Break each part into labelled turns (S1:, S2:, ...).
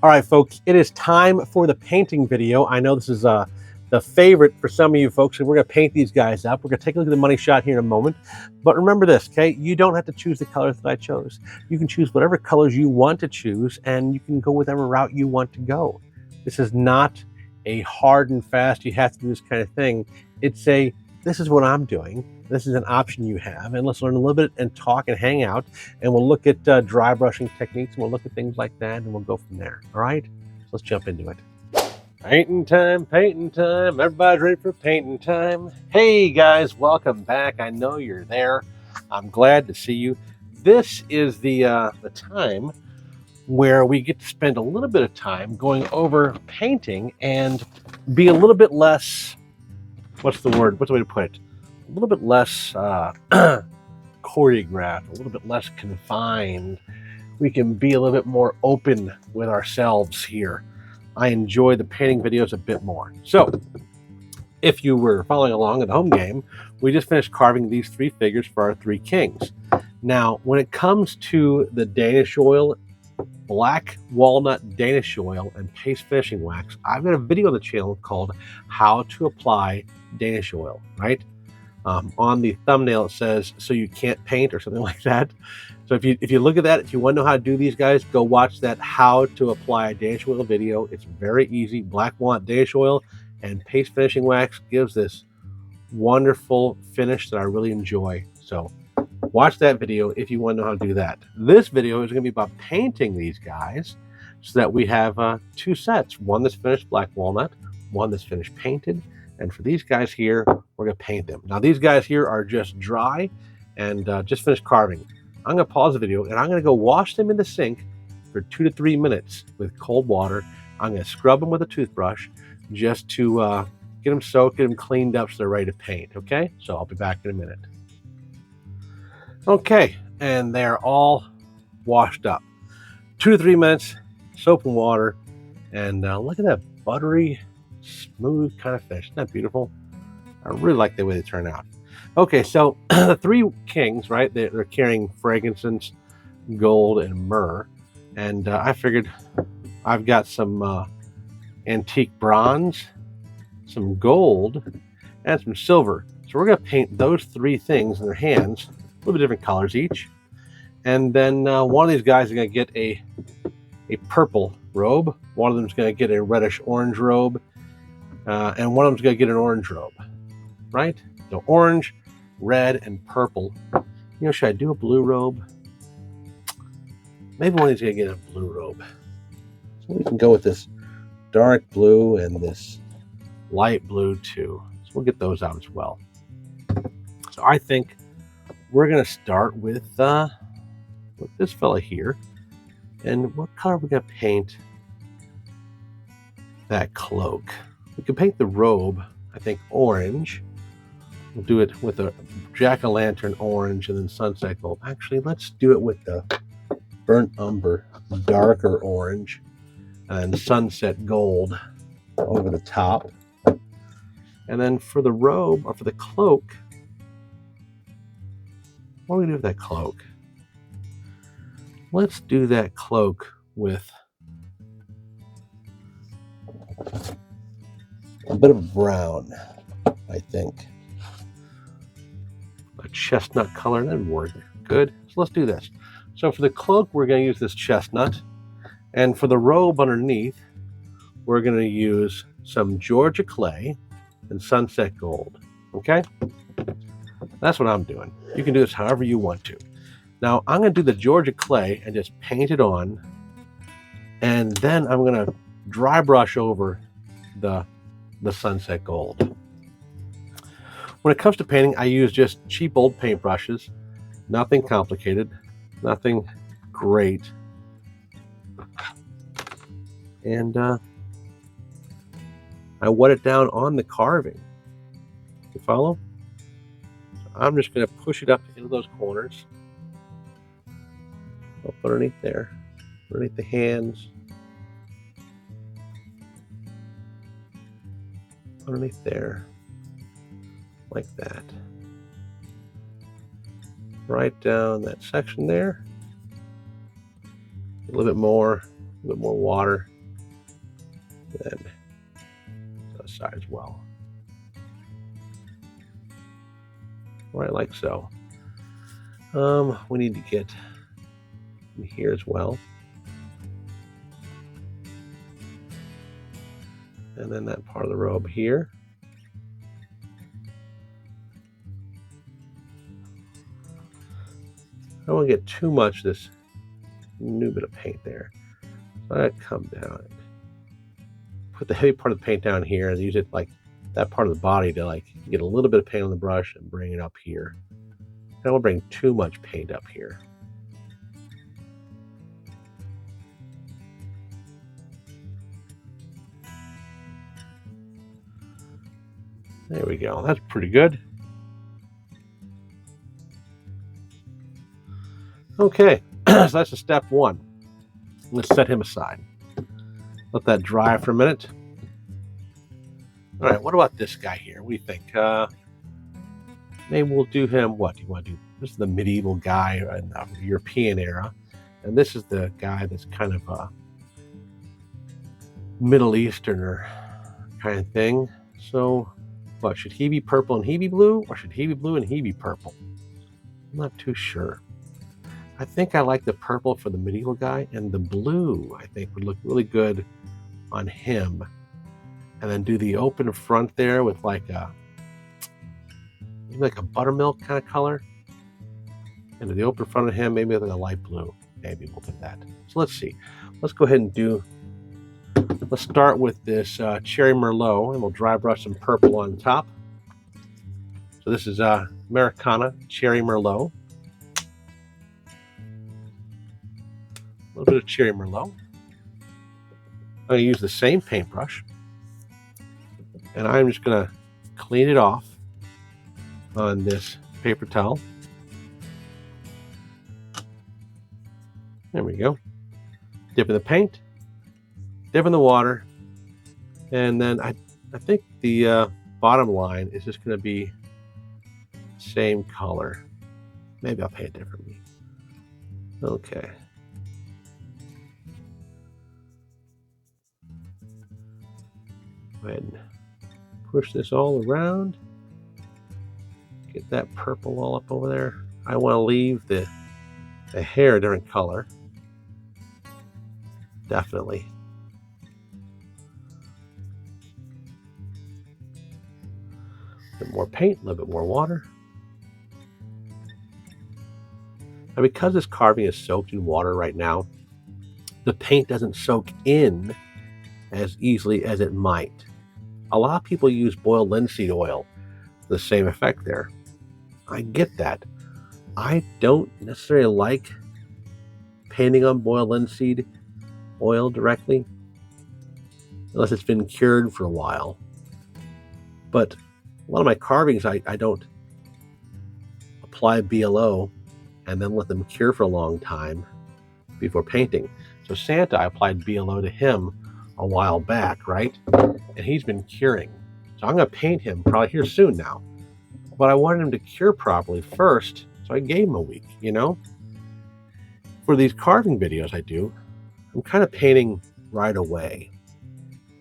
S1: All right, folks, it is time for the painting video. I know this is the favorite for some of you folks, and we're going to paint these guys up. We're going to take a look at the money shot here in a moment. But remember this, okay? You don't have to choose the colors that I chose. You can choose whatever colors you want to choose, and you can go whatever route you want to go. This is not a hard and fast, you have to do this kind of thing. It's a, this is what I'm doing. This is an option you have, and let's learn a little bit and talk and hang out, and we'll look at dry brushing techniques, and we'll look at things like that, and we'll go from there. All right, let's jump into it. Painting time, everybody's ready for painting time. Hey guys, welcome back. I know you're there. I'm glad to see you. This is the time where we get to spend a little bit of time going over painting and be a little bit less, what's the word, what's the way to put it? A little bit less choreographed, a little bit less confined. We can be a little bit more open with ourselves here. I enjoy the painting videos a bit more. So, if you were following along at the home game, we just finished carving these three figures for our three kings. Now, when it comes to the Danish oil, black walnut Danish oil, and paste finishing wax, I've got a video on the channel called How to Apply Danish Oil, right? On the thumbnail it says, so you can't paint, or something like that. So if you look at that, if you want to know how to do these guys, go watch that How to Apply Danish Oil video. It's very easy. Black walnut Danish oil and paste finishing wax gives this wonderful finish that I really enjoy. So watch that video if you want to know how to do that. This video is going to be about painting these guys so that we have two sets. One that's finished black walnut, one that's finished painted. And for these guys here, we're going to paint them. Now, these guys here are just dry and just finished carving. I'm going to pause the video and I'm going to go wash them in the sink for 2 to 3 minutes with cold water. I'm going to scrub them with a toothbrush just to get them soaked, get them cleaned up so they're ready to paint, okay? So I'll be back in a minute. Okay, and they're all washed up. 2 to 3 minutes, soap and water, and look at that buttery, smooth kind of fish. Isn't that beautiful? I really like the way they turn out. Okay, so the three kings, right? They're carrying frankincense, gold, and myrrh. And I figured I've got some antique bronze, some gold, and some silver. So we're going to paint those three things in their hands, a little bit different colors each. And then one of these guys is going to get a purple robe. One of them is going to get a reddish orange robe. And one of them's going to get an orange robe, right? So orange, red, and purple. You know, should I do a blue robe? Maybe one of these going to get a blue robe. So we can go with this dark blue and this light blue too. So we'll get those out as well. So I think we're going to start with this fella here. And what color are we going to paint that cloak? We can paint the robe, I think, orange. We'll do it with a jack-o'-lantern orange and then sunset gold. Actually, let's do it with the burnt umber, darker orange, and sunset gold over the top. And then for the robe, or for the cloak, what are we going to do with that cloak? Let's do that cloak with a bit of brown, I think. A chestnut color, that'd work good. So let's do this. So for the cloak, we're going to use this chestnut. And for the robe underneath, we're going to use some Georgia clay and sunset gold. Okay? That's what I'm doing. You can do this however you want to. Now, I'm going to do the Georgia clay and just paint it on. And then I'm going to dry brush over the sunset gold. When it comes to painting, I use just cheap old paint brushes. Nothing complicated, nothing great. And I wet it down on the carving. You follow? So I'm just going to push it up into those corners. Up underneath there, underneath the hands. Underneath there, like that. Right down that section there. A little bit more water. Then the side as well. Right, like so. We need to get in here as well. And then that part of the robe here. I don't want to get too much of this new bit of paint there. So I come down and put the heavy part of the paint down here and use it like that part of the body to like get a little bit of paint on the brush and bring it up here. I don't want to bring too much paint up here. There we go. That's pretty good. Okay, so that's a step one. Let's set him aside. Let that dry for a minute. All right, what about this guy here? What do you think? Maybe we'll do him, what do you want to do? This is the medieval guy in the European era. And this is the guy that's kind of a Middle Easterner kind of thing. So, what, should he be purple and he be blue? Or should he be blue and he be purple? I'm not too sure. I think I like the purple for the medieval guy, and the blue, I think, would look really good on him. And then do the open front there with like a buttermilk kind of color. And the open front of him, maybe with a light blue. Maybe we'll do that. So let's see. Let's go ahead and let's start with this Cherry Merlot, and we'll dry brush some purple on top. So this is Americana Cherry Merlot. A little bit of Cherry Merlot. I'm going to use the same paintbrush, and I'm just going to clean it off on this paper towel. There we go. Dip in the paint, dip in the water, and then I think the bottom line is just going to be same color. Maybe I'll paint it differently. Okay. Go ahead and push this all around. Get that purple all up over there. I want to leave the hair a different color. Definitely. A bit more paint, a little bit more water. And because this carving is soaked in water right now, the paint doesn't soak in as easily as it might. A lot of people use boiled linseed oil for the same effect there. I get that. I don't necessarily like painting on boiled linseed oil directly, unless it's been cured for a while. But a lot of my carvings, I don't apply BLO and then let them cure for a long time before painting. So Santa, I applied BLO to him a while back, right? And he's been curing. So I'm going to paint him probably here soon now. But I wanted him to cure properly first, so I gave him a week, you know? For these carving videos I do, I'm kind of painting right away.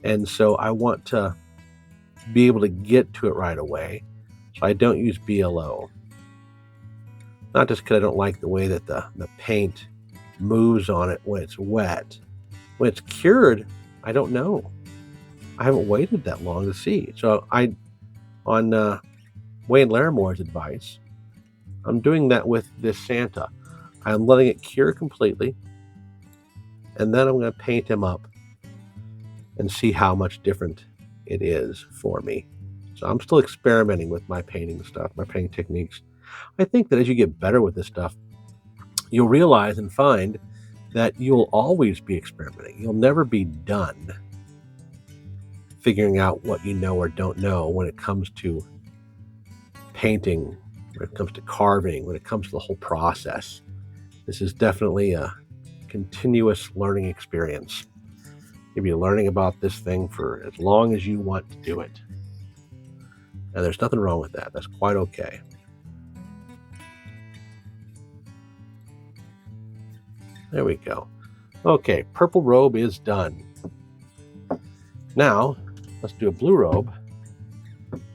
S1: And so I want to be able to get to it right away. So I don't use BLO. Not just because I don't like the way that the paint moves on it when it's wet. When it's cured, I don't know. I haven't waited that long to see. So on Wayne Larimore's advice, I'm doing that with this Santa. I'm letting it cure completely, and then I'm going to paint him up and see how much different it is for me. So I'm still experimenting with my painting stuff, my painting techniques. I think that as you get better with this stuff, you'll realize and find that you'll always be experimenting. You'll never be done figuring out what you know or don't know when it comes to painting, when it comes to carving, when it comes to the whole process. This is definitely a continuous learning experience. You'll be learning about this thing for as long as you want to do it. And there's nothing wrong with that. That's quite okay. There we go. Okay, purple robe is done. Now, let's do a blue robe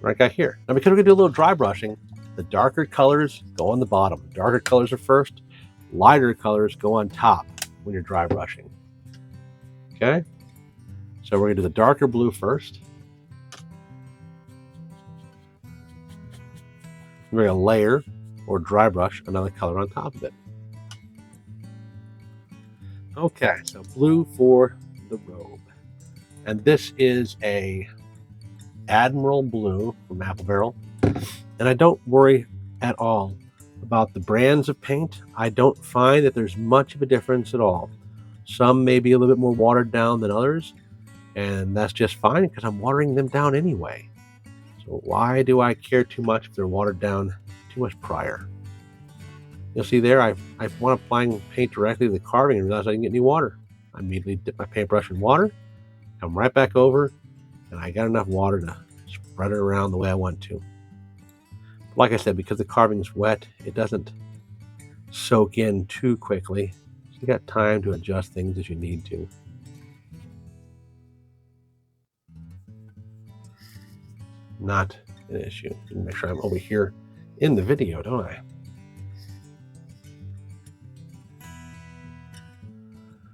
S1: right guy here. Now, because we're gonna do a little dry brushing, the darker colors go on the bottom. Darker colors are first, lighter colors go on top when you're dry brushing. Okay? So we're gonna do the darker blue first. We're gonna layer or dry brush another color on top of it. Okay, so blue for the robe. And this is a Admiral Blue from Apple Barrel. And I don't worry at all about the brands of paint. I don't find that there's much of a difference at all. Some may be a little bit more watered down than others, and that's just fine because I'm watering them down anyway. So why do I care too much if they're watered down too much prior? You'll see there, I went applying paint directly to the carving and realized I didn't get any water. I immediately dip my paintbrush in water, come right back over, and I got enough water to spread it around the way I want to. Like I said, because the carving is wet, it doesn't soak in too quickly. So you got time to adjust things as you need to. Not an issue. Make sure I'm over here in the video, don't I?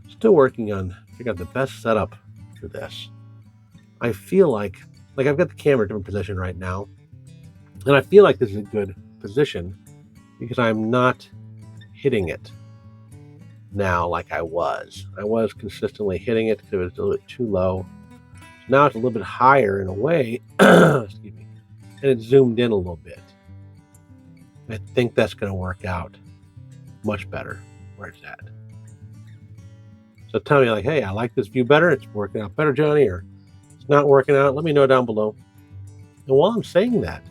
S1: Still working on figuring out the best setup for this. I feel like I've got the camera in a different position right now, and I feel like this is a good position because I'm not hitting it now like I was. I was consistently hitting it because it was a little bit too low. Now it's a little bit higher in a way, excuse me, and it zoomed in a little bit. I think that's going to work out much better where it's at. So tell me, like, hey, I like this view better. It's working out better, Johnny, or it's not working out. Let me know down below. And while I'm saying that,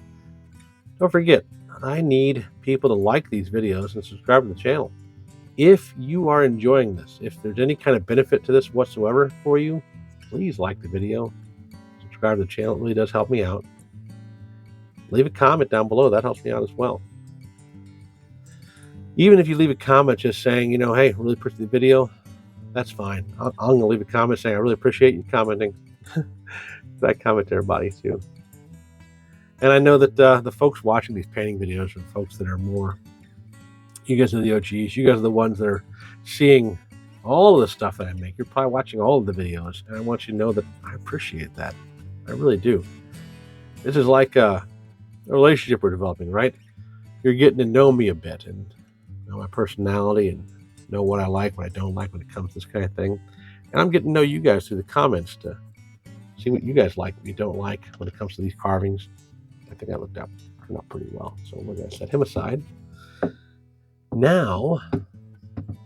S1: don't forget, I need people to like these videos and subscribe to the channel. If you are enjoying this, if there's any kind of benefit to this whatsoever for you, please like the video, subscribe to the channel. It really does help me out. Leave a comment down below. That helps me out as well. Even if you leave a comment just saying, hey, really appreciate the video, that's fine. I'm going to leave a comment saying I really appreciate you commenting. I comment to everybody too. And I know that the folks watching these painting videos are folks that are more, you guys are the OGs. You guys are the ones that are seeing all of the stuff that I make. You're probably watching all of the videos, and I want you to know that I appreciate that. I really do. This is like a relationship we're developing, right? You're getting to know me a bit and know my personality and know what I like, what I don't like when it comes to this kind of thing. And I'm getting to know you guys through the comments to see what you guys like, what you don't like when it comes to these carvings. I think I looked up, turned out pretty well. So we're going to set him aside. Now,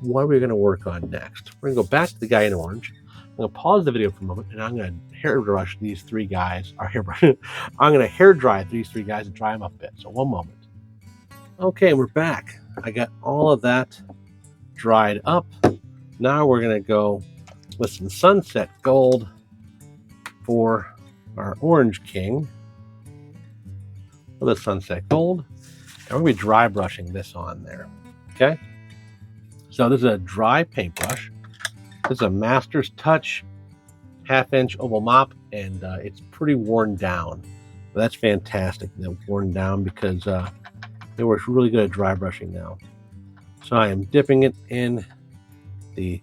S1: what are we going to work on next? We're going to go back to the guy in orange. I'm going to pause the video for a moment, and I'm going to hairbrush these three guys. I'm going to hair dry these three guys and dry them up a bit. So one moment. Okay, we're back. I got all of that dried up. Now we're going to go with some Sunset Gold for our Orange King. The Sunset Gold, and we're going to be dry brushing this on there. Okay, so this is a dry paintbrush. This is a Master's Touch 1/2-inch oval mop, and it's pretty worn down. But that's fantastic. They're worn down because it works really good at dry brushing now. So I am dipping it in the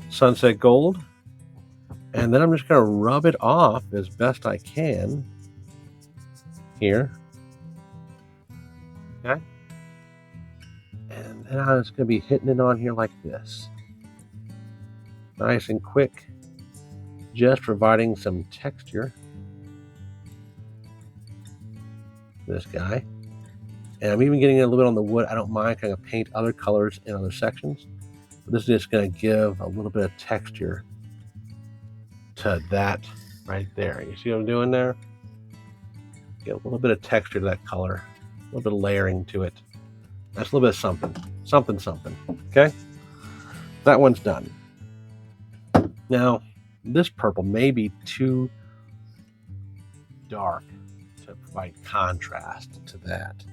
S1: Sunset Gold, and then I'm just going to rub it off as best I can here. Okay, and then I'm just going to be hitting it on here like this. Nice and quick, just providing some texture for this guy. And I'm even getting a little bit on the wood. I don't mind kind of paint other colors in other sections. But this is just going to give a little bit of texture to that right there. You see what I'm doing there? Get a little bit of texture to that color. A little bit of layering to it. That's a little bit of something. Okay, that one's done. Now, this purple may be too dark to provide contrast to that.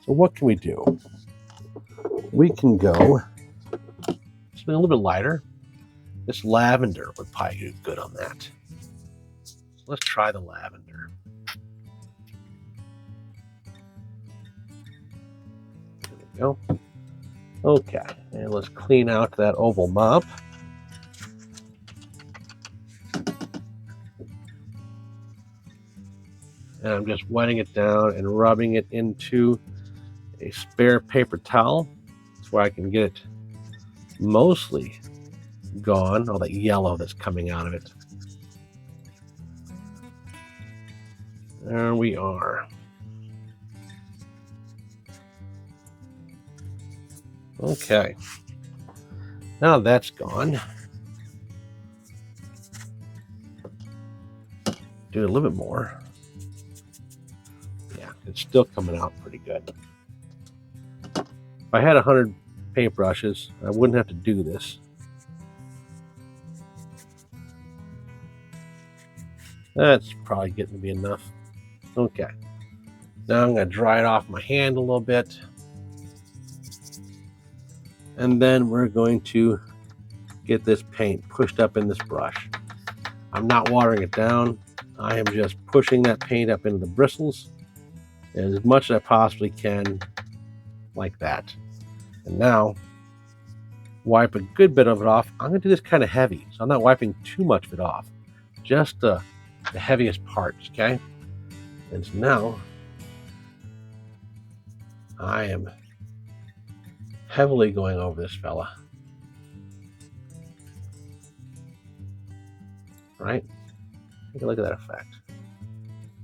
S1: So what can we do? We can go something a little bit lighter. This lavender would probably do good on that. let's try the lavender. There we go. Okay, and let's clean out that oval mop. And I'm just wetting it down and rubbing it into a spare paper towel. That's where I can get it mostly gone, all that yellow that's coming out of it. There we are. Okay. Now that's gone. Do a little bit more. Yeah, it's still coming out pretty good. If I had 100 paintbrushes, I wouldn't have to do this. That's probably getting to be enough. Okay. Now I'm going to dry it off my hand a little bit. And then we're going to get this paint pushed up in this brush. I'm not watering it down. I am just pushing that paint up into the bristles as much as I possibly can, like that. And now, wipe a good bit of it off. I'm going to do this kind of heavy, so I'm not wiping too much of it off. Just the heaviest parts, okay? And so now, I am heavily going over this fella. Right? Take a look at that effect.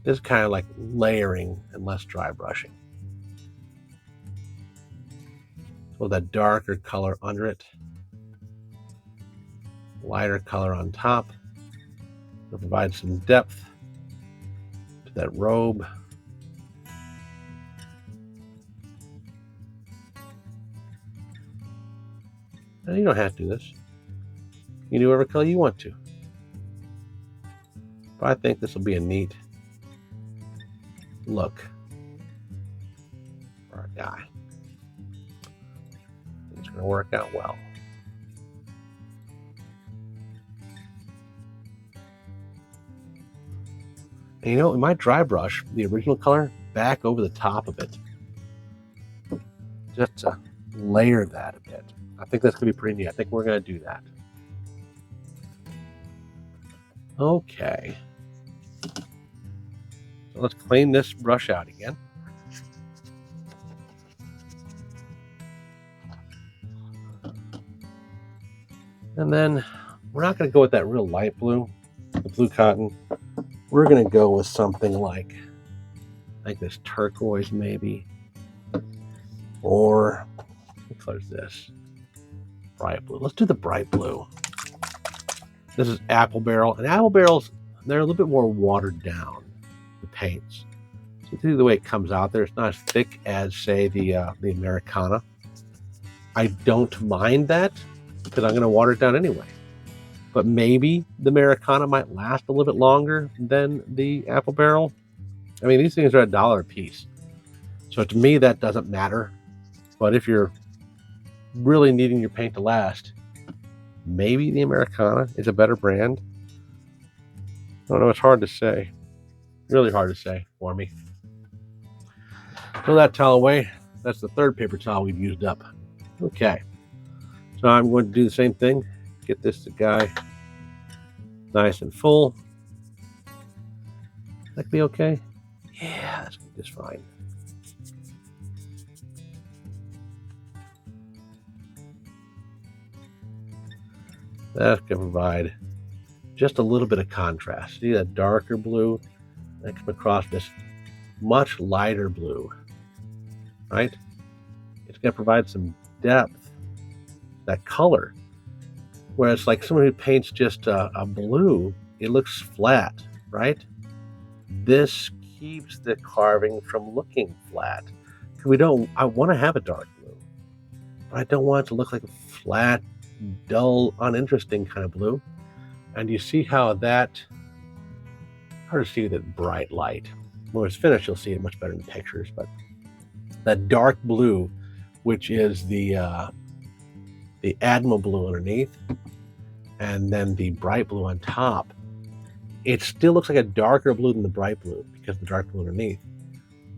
S1: This is kind of like layering and less dry brushing. So that darker color under it, lighter color on top. It'll provide some depth to that robe. And you don't have to do this. You can do whatever color you want to. But I think this will be a neat look for our guy. It's going to work out well. And you know, in my dry brush, the original color back over the top of it, just to layer that a bit. I think that's going to be pretty neat. I think we're going to do that. Okay. So let's clean this brush out again. And then we're not going to go with that real light blue, the blue cotton. We're going to go with something like this turquoise maybe. Or what color is this? Bright blue. Let's do the bright blue. This is apple barrel. And apple barrels, they're a little bit more watered down, the paints. So see the way it comes out there. It's not as thick as, say, the Americana. I don't mind that because I'm going to water it down anyway. But maybe the Americana might last a little bit longer than the apple barrel. I mean, these things are $1 a piece. So to me, that doesn't matter. But if you're really needing your paint to last, maybe the Americana is a better brand. I don't know, it's hard to say. Really hard to say for me. Throw that towel away. That's the third paper towel we've used up. Okay. So I'm going to do the same thing. Get this guy nice and full. That could be okay. Yeah, that's just fine. That can provide just a little bit of contrast. See that darker blue that comes across this much lighter blue, right? It's going to provide some depth, that color. Whereas like someone who paints just a blue, it looks flat, right? This keeps the carving from looking flat. I want to have a dark blue, but I don't want it to look like a flat, dull, uninteresting kind of blue. And you see how that, hard to see that bright light. When it's finished, you'll see it much better in the pictures, but that dark blue, which is the Admiral blue underneath, and then the bright blue on top, It still looks like a darker blue than the bright blue because of the dark blue underneath.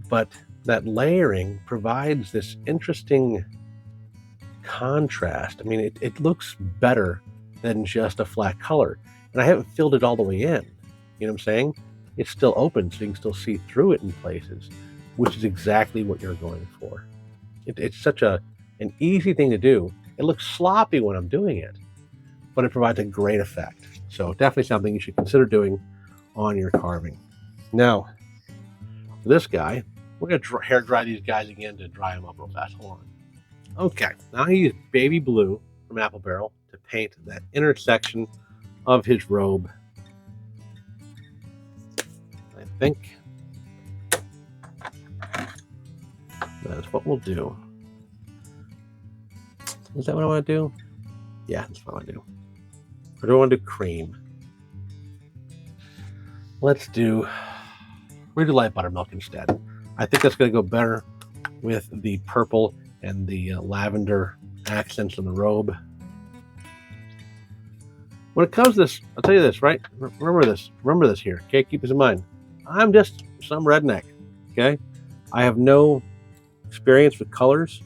S1: But that layering provides this interesting contrast. I mean, it looks better than just a flat color. And I haven't filled it all the way in. You know what I'm saying? It's still open, so you can still see through it in places, which is exactly what you're going for. It's such an easy thing to do. It looks sloppy when I'm doing it, but it provides a great effect. So definitely something you should consider doing on your carving. Now, for this guy, we're going to hair dry these guys again to dry them up real fast. Hold on. Okay, now I use baby blue from Apple Barrel to paint that intersection of his robe. I think that's what we'll do. Is that what I want to do? Yeah, that's what I want to do. Or do I want to do cream? We'll do light buttermilk instead. I think that's going to go better with the purple and the lavender accents on the robe. When it comes to this, I'll tell you this, right? Remember this here, okay? Keep this in mind. I'm just some redneck, okay? I have no experience with colors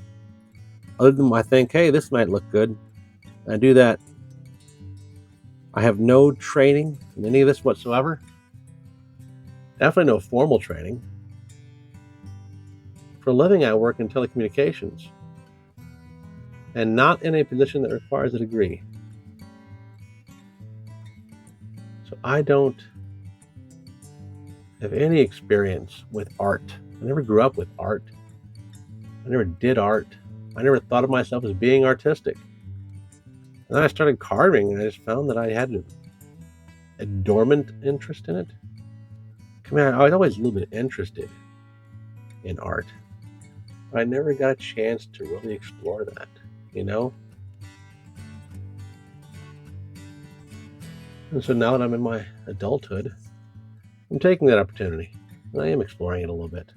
S1: other than I think, hey, this might look good. I do that. I have no training in any of this whatsoever. Definitely no formal training. For a living, I work in telecommunications and not in a position that requires a degree. So I don't have any experience with art. I never grew up with art. I never did art. I never thought of myself as being artistic. And then I started carving and I just found that I had a dormant interest in it. I mean, I was always a little bit interested in art, but I never got a chance to really explore that, you know? And so now that I'm in my adulthood, I'm taking that opportunity and I am exploring it a little bit.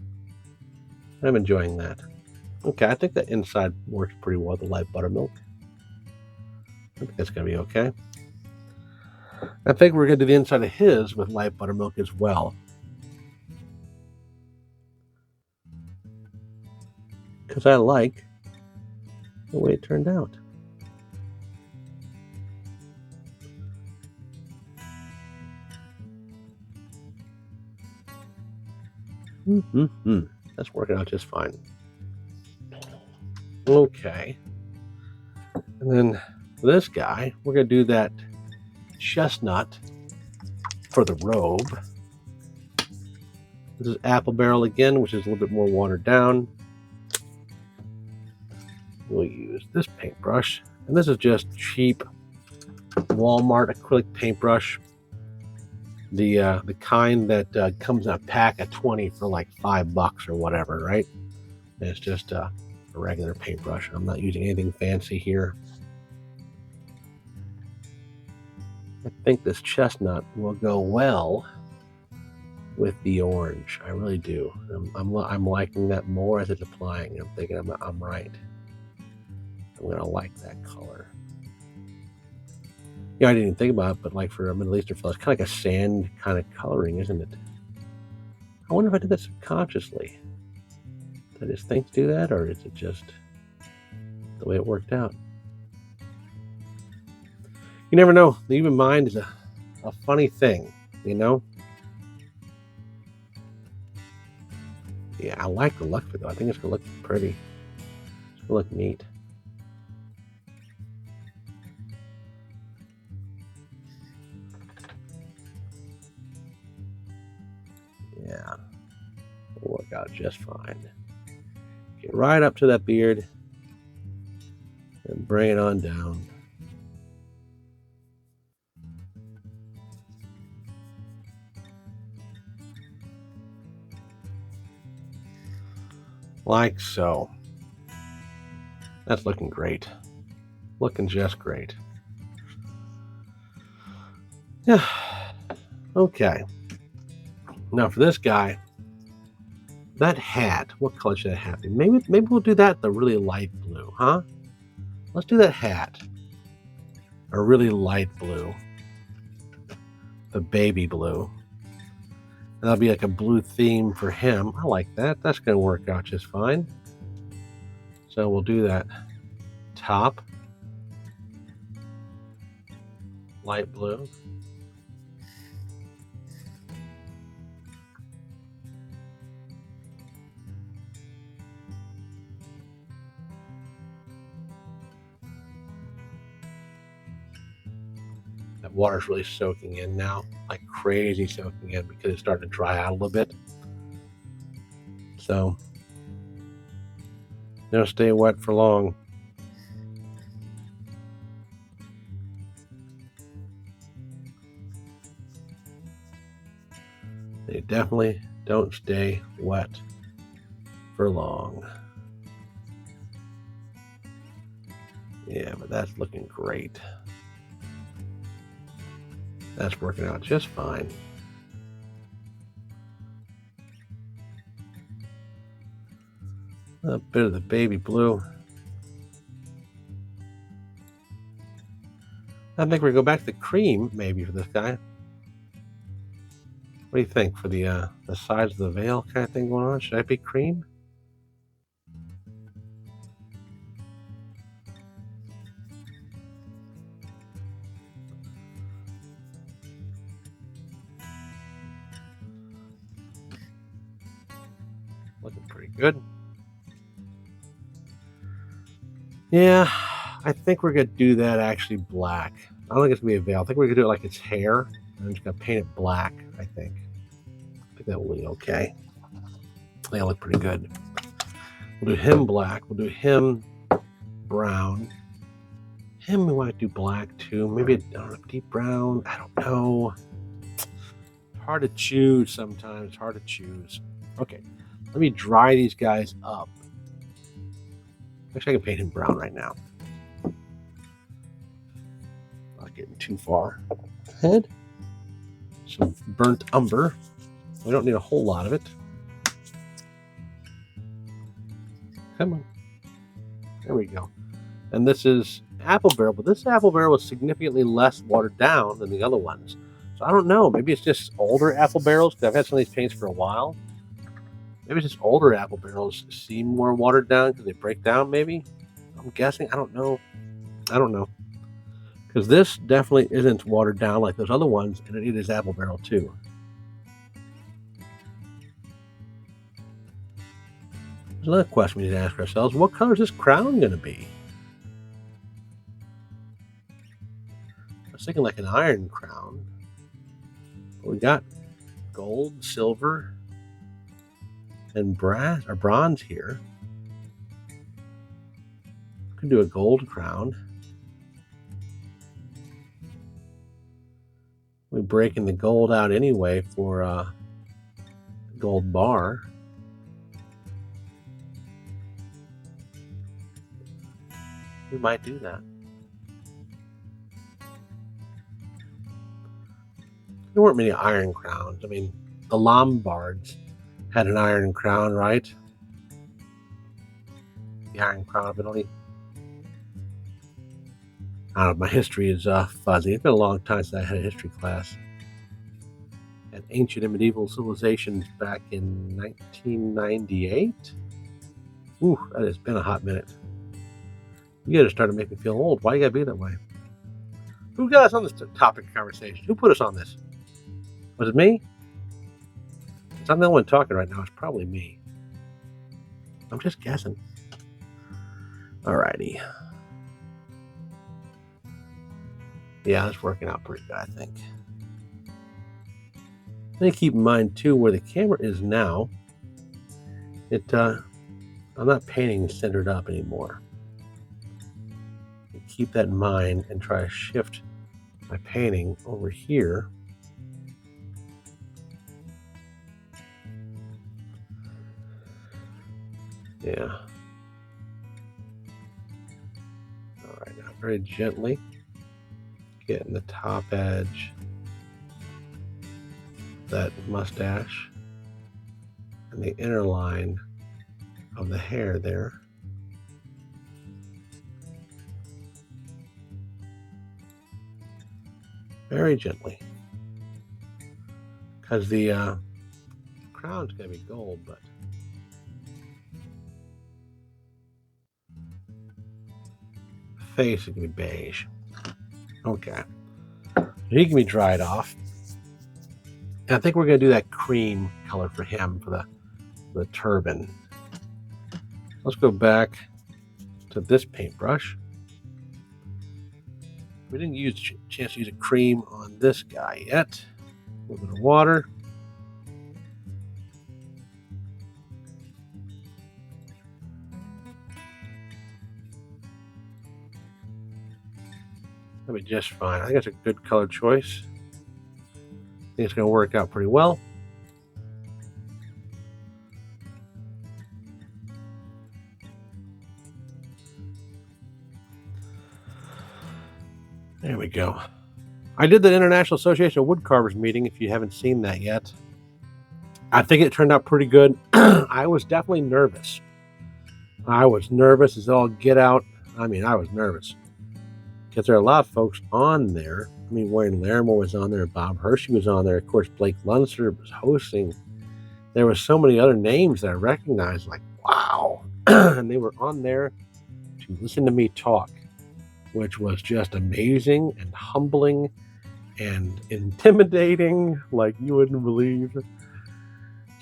S1: I'm enjoying that. Okay, I think the inside works pretty well with the light buttermilk. I think that's going to be okay. I think we're going to do the inside of his with light buttermilk as well. Because I like the way it turned out. That's working out just fine. Okay. And then for this guy, we're going to do that chestnut for the robe. This is Apple Barrel again, which is a little bit more watered down. We'll use this paintbrush. And this is just cheap Walmart acrylic paintbrush. The kind that comes in a pack of 20 for like $5 or whatever, right? And it's just a regular paintbrush. I'm not using anything fancy here. I think this chestnut will go well with the orange. I really do. I'm liking that more as it's applying. I'm thinking I'm right. I'm gonna like that color. Yeah, I didn't even think about it, but like for a Middle Eastern fellow, it's kind of like a sand kind of coloring, isn't it? I wonder if I did that subconsciously. Did I just think to do that, or is it just the way it worked out? You never know. The human mind is a funny thing, you know? Yeah, I like the look of it, though. I think it's going to look pretty. It's going to look neat. Yeah, it'll work out just fine. Get right up to that beard and bring it on down. Like so. That's looking great. Looking just great. Yeah. Okay. Now for this guy, that hat, what color should that hat be? Maybe we'll do that the really light blue, huh? Let's do that hat a really light blue. the baby blue. And that'll be like a blue theme for him. I like that. That's going to work out just fine. So we'll do that top, light blue. That water's really soaking in now, like crazy soaking in because it's starting to dry out a little bit. So don't stay wet for long. They definitely don't stay wet for long. Yeah, but that's looking great. That's working out just fine. A bit of the baby blue. I think we're gonna go back to the cream maybe for this guy. What do you think for the size of the veil kind of thing going on? Should I be cream? Looking pretty good. Yeah, I think we're gonna do that actually black. I don't think it's gonna be a veil. I think we're gonna do it like it's hair. I'm just gonna paint it black, I think. I think that will be okay. They look pretty good. We'll do him black. We'll do him brown. Him we want to do black too. Maybe a deep brown. I don't know. Hard to choose sometimes. Hard to choose. Okay, let me dry these guys up. Actually, I can paint him brown right now. Not getting too far ahead. Some burnt umber. We don't need a whole lot of it. Come on. There we go. And this is apple barrel, but this apple barrel is significantly less watered down than the other ones. So I don't know. Maybe it's just older apple barrels because I've had some of these paints for a while. Maybe it's just older apple barrels seem more watered down because they break down, maybe. I'm guessing. I don't know. Because this definitely isn't watered down like those other ones, and it is apple barrel too. There's another question we need to ask ourselves. What color is this crown going to be? I was thinking like an iron crown. But we got gold, silver, and brass or bronze here. Could do a gold crown. We're breaking the gold out anyway for a gold bar. We might do that. There weren't many iron crowns. I mean, the Lombards had an iron crown, right? The iron crown of Italy. I don't know, my history is fuzzy. It's been a long time since I had a history class. At ancient and medieval civilizations back in 1998. Ooh, that has been a hot minute. You gotta start to make me feel old. Why you gotta be that way? Who got us on this topic of conversation? Who put us on this? Was it me? If I'm the one talking right now. It's probably me. I'm just guessing. Alrighty. Yeah, that's working out pretty good, I think. Then keep in mind too where the camera is now. I'm not painting centered up anymore. Keep that in mind and try to shift my painting over here. Yeah. All right, now very gently getting the top edge, that mustache, and the inner line of the hair there. Very gently. because the crown's gonna be gold, but face is gonna be beige. Okay, he can be dried off. And I think we're gonna do that cream color for him for the turban. Let's go back to this paintbrush. We didn't use a chance to use a cream on this guy yet. A little bit of water. That'll be just fine. I think it's a good color choice. I think it's going to work out pretty well. There we go. I did the International Association of Woodcarvers meeting, if you haven't seen that yet. I think it turned out pretty good. I was definitely nervous. I was nervous as all get out. I mean, I was nervous. Because there are a lot of folks on there. I mean, Wayne Larimore was on there. Bob Hershey was on there. Of course, Blake Lunsford was hosting. There were so many other names that I recognized, like, wow. And they were on there to listen to me talk, which was just amazing and humbling and intimidating, like you wouldn't believe.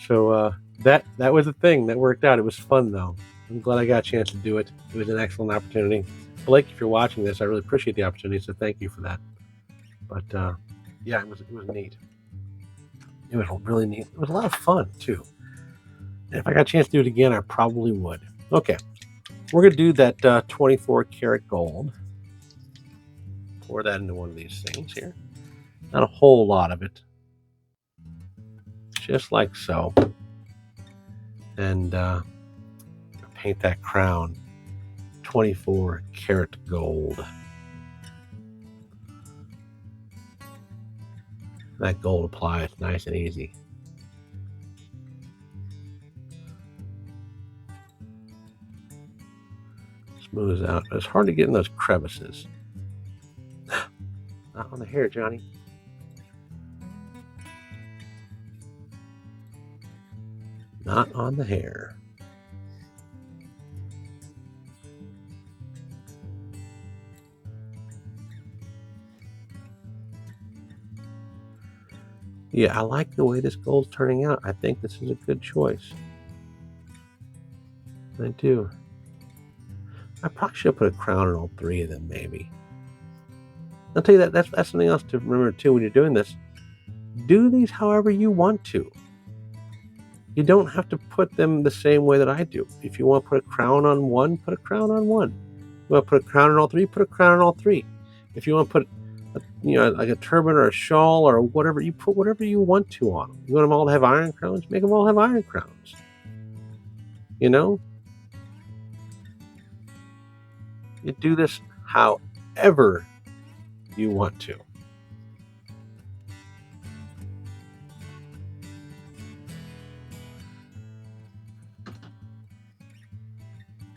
S1: So that was the thing that worked out. It was fun, though. I'm glad I got a chance to do it. It was an excellent opportunity. Blake, if you're watching this, I really appreciate the opportunity, so thank you for that. But yeah, it was neat. It was really neat. It was a lot of fun, too. And if I got a chance to do it again, I probably would. Okay, we're going to do that 24 karat gold. Pour that into one of these things here. Not a whole lot of it. Just like so. And paint that crown 24 karat gold. That gold applies nice and easy. Smooths out. It's hard to get in those crevices. Not on the hair, Johnny. Not on the hair. Yeah, I like the way this gold's turning out. I think this is a good choice. I do. I probably should put a crown on all three of them, maybe. I'll tell you that that's something else to remember too when you're doing this. Do these however you want to. You don't have to put them the same way that I do. If you want to put a crown on one, put a crown on one. You want to put a crown on all three, put a crown on all three. If you want to put like a turban or a shawl or whatever, you put whatever you want to on them. You want them all to have iron crowns? Make them all have iron crowns. You know? You do this however you want to.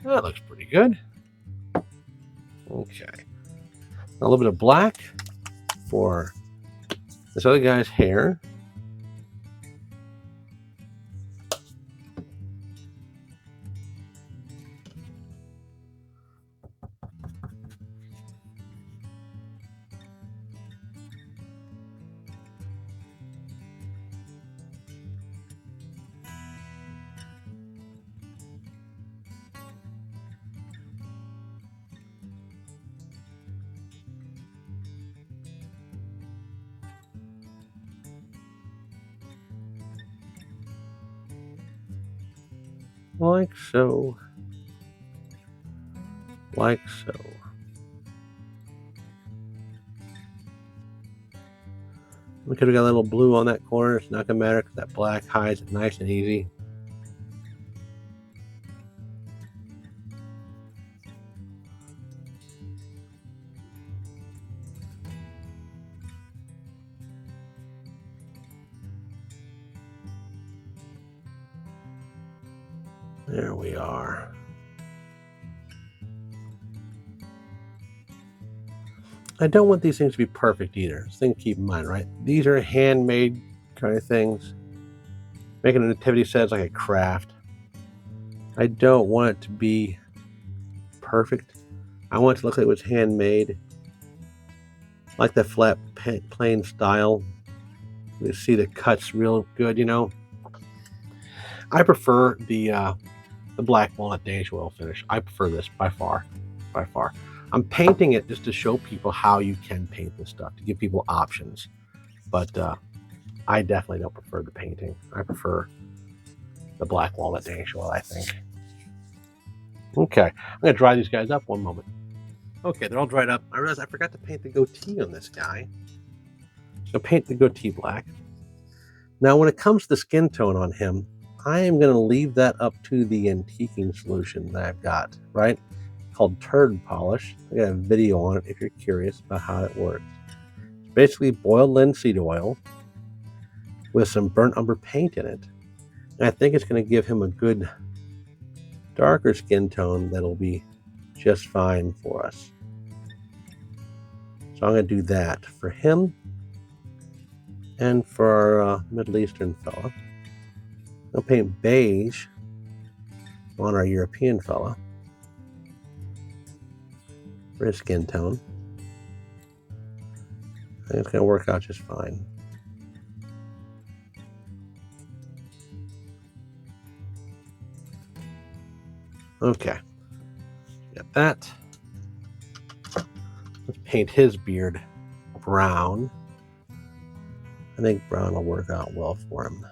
S1: That looks pretty good. Okay. A little bit of black for this other guy's hair. Like so. Like so. We could have got a little blue on that corner. It's not going to matter because that black hides it nice and easy. There we are. I don't want these things to be perfect either. It's a thing to keep in mind, right? These are handmade kind of things. Making a nativity set is like a craft. I don't want it to be perfect. I want it to look like it was handmade. Like the flat plain style. You see the cuts real good, you know. I prefer the black walnut Danish oil finish. I prefer this by far, by far. I'm painting it just to show people how you can paint this stuff, to give people options. But I definitely don't prefer the painting. I prefer the black walnut Danish oil, I think. Okay, I'm gonna dry these guys up one moment. Okay, they're all dried up. I realized I forgot to paint the goatee on this guy. So paint the goatee black. Now when it comes to the skin tone on him, I am going to leave that up to the antiquing solution that I've got, right? Called Turd Polish. I got a video on it if you're curious about how it works. It's basically boiled linseed oil with some burnt umber paint in it. And I think it's going to give him a good darker skin tone that'll be just fine for us. So I'm going to do that for him and for our Middle Eastern fella. I'll paint beige on our European fella for his skin tone. I think it's going to work out just fine. Okay, got that. Let's paint his beard brown. I think brown will work out well for him.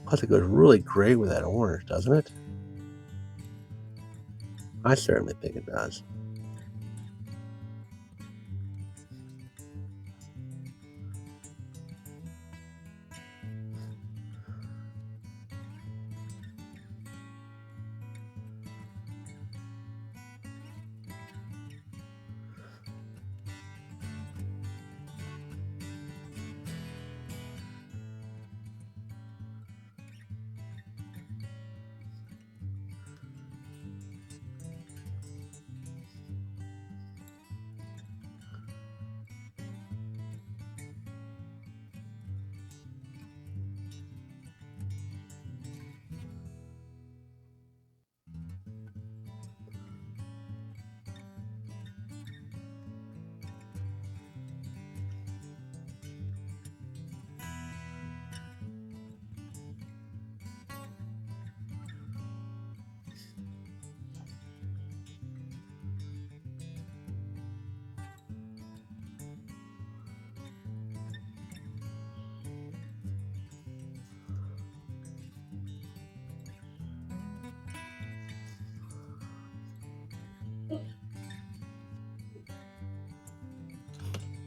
S1: Plus, it goes really great with that orange, doesn't it? I certainly think it does.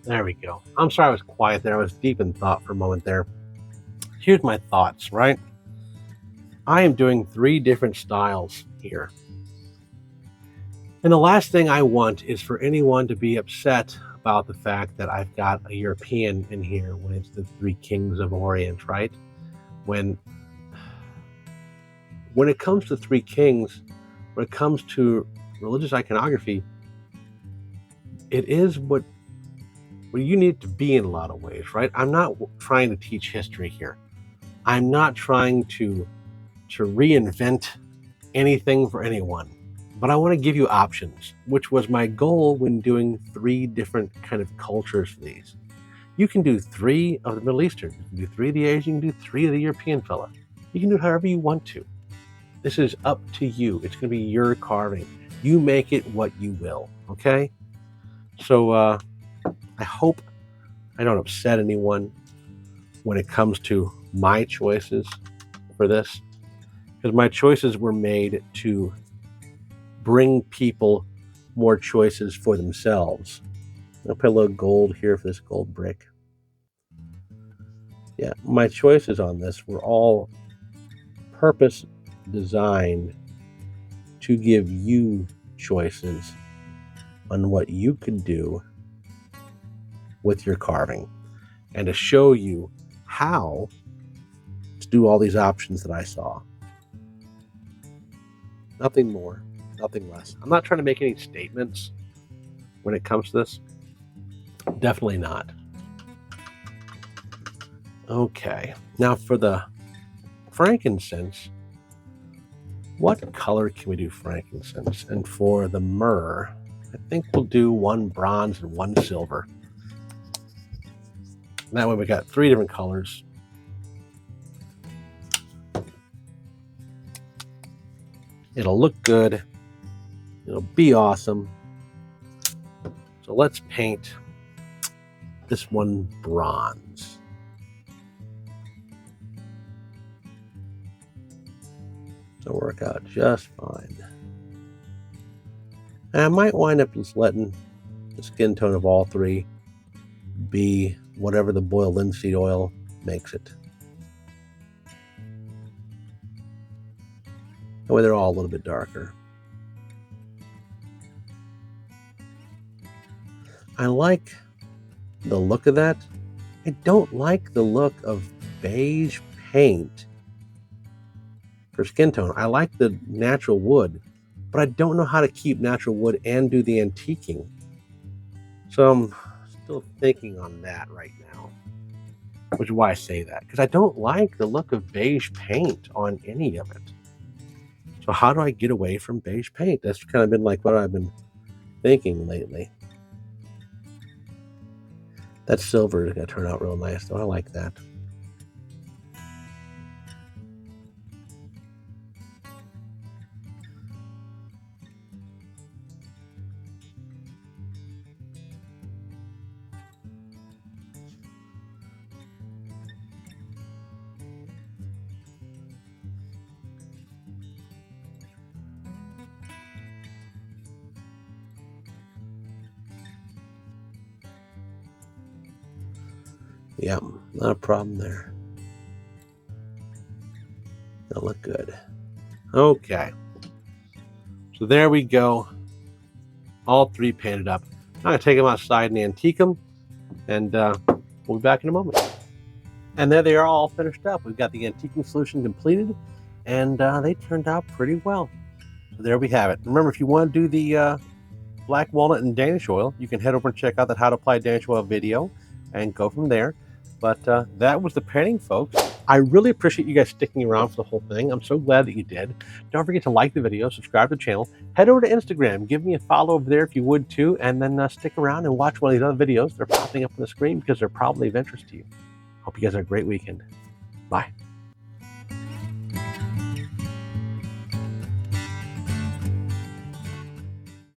S1: There we go. I'm sorry I was quiet there. I was deep in thought for a moment there. Here's my thoughts, right? I am doing 3 different styles here. And the last thing I want is for anyone to be upset about the fact that I've got a European in here when it's the 3 kings of Orient, right? When it comes to 3 kings, when it comes to religious iconography, it is what you need to be in a lot of ways, right? I'm not trying to teach history here. I'm not trying to reinvent anything for anyone, but I want to give you options, which was my goal when doing 3 different kind of cultures for these. You can do 3 of the Middle Eastern, you can do 3 of the Asian, you can do 3 of the European fella. You can do it however you want to. This is up to you. It's going to be your carving. You make it what you will, okay? So, I hope I don't upset anyone when it comes to my choices for this, because my choices were made to bring people more choices for themselves. I'll put a little gold here for this gold brick. Yeah, my choices on this were all purpose designed to give you choices on what you could do with your carving and to show you how to do all these options that I saw. Nothing more, nothing less. I'm not trying to make any statements when it comes to this. Definitely not. Okay, now for the frankincense, what color can we do frankincense? And for the myrrh, I think we'll do one bronze and one silver. And that way we got 3 different colors. It'll look good. It'll be awesome. So let's paint this one bronze. It'll work out just fine. And I might wind up just letting the skin tone of all 3 be whatever the boiled linseed oil makes it. That way they're all a little bit darker. I like the look of that. I don't like the look of beige paint for skin tone. I like the natural wood, but I don't know how to keep natural wood and do the antiquing. So I'm still thinking on that right now, which is why I say that, because I don't like the look of beige paint on any of it. So how do I get away from beige paint? That's kind of been like what I've been thinking lately. That silver is going to turn out real nice, though. I like that. Yeah, not a problem there. That'll look good. Okay. So there we go. All 3 painted up. I'm going to take them outside and antique them, and we'll be back in a moment. And there they are, all finished up. We've got the antiquing solution completed, and they turned out pretty well. So there we have it. Remember, if you want to do the black walnut and Danish oil, you can head over and check out that how to apply Danish oil video and go from there. But that was the painting, folks. I really appreciate you guys sticking around for the whole thing. I'm so glad that you did. Don't forget to like the video, subscribe to the channel, head over to Instagram, give me a follow over there if you would too, and then stick around and watch one of these other videos. They're popping up on the screen because they're probably of interest to you. Hope you guys have a great weekend. Bye.